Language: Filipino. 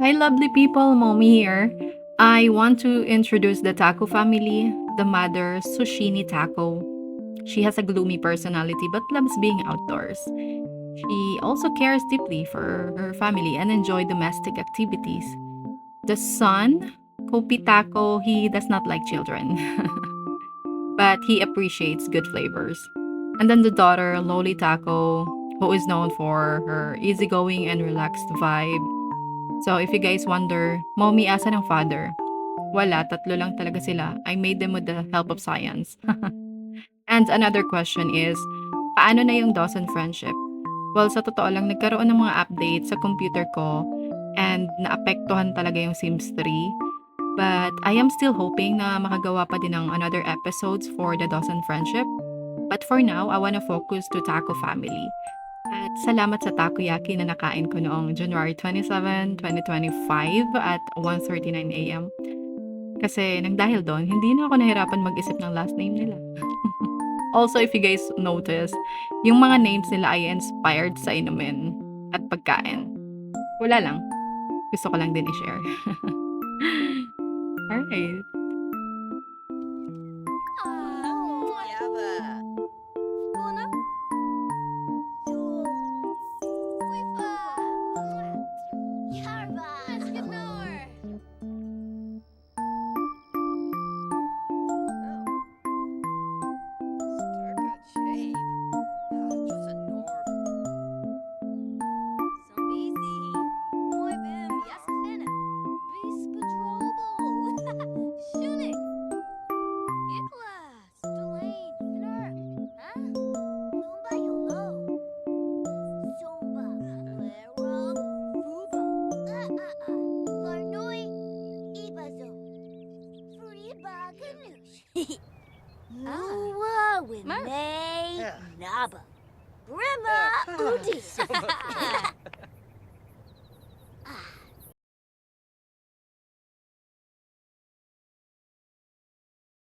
Hi, lovely people. Mommy here. I want to introduce the Taco family. The mother, Sushini Taco. She has a gloomy personality but loves being outdoors. She also cares deeply for her family and enjoy domestic activities. The son, Kopi Taco, he does not like children, but he appreciates good flavors. And then the daughter, Loli Taco, who is known for her easygoing and relaxed vibe. So if you guys wonder, Mommy, asa ng father? Wala, tatlo lang talaga sila. I made them with the help of science. And another question is, paano na yung Dawson friendship? Well, sa totoo lang, nagkaroon ng mga updates sa computer ko and naapektuhan talaga yung Sims 3. But I am still hoping na makagawa pa din ng another episodes for the Dawson friendship. But for now, I wanna focus to Taco family. At salamat sa takoyaki na nakain ko noong January 27, 2025 at 1:39 AM. Kasi nang dahil doon, hindi na ako nahirapan mag-isip ng last name nila. Also, if you guys notice, yung mga names nila ay inspired sa inumin at pagkain. Wala lang. Gusto ko lang din i-share. Alright. Muwa with May Naba. Grandma Udi.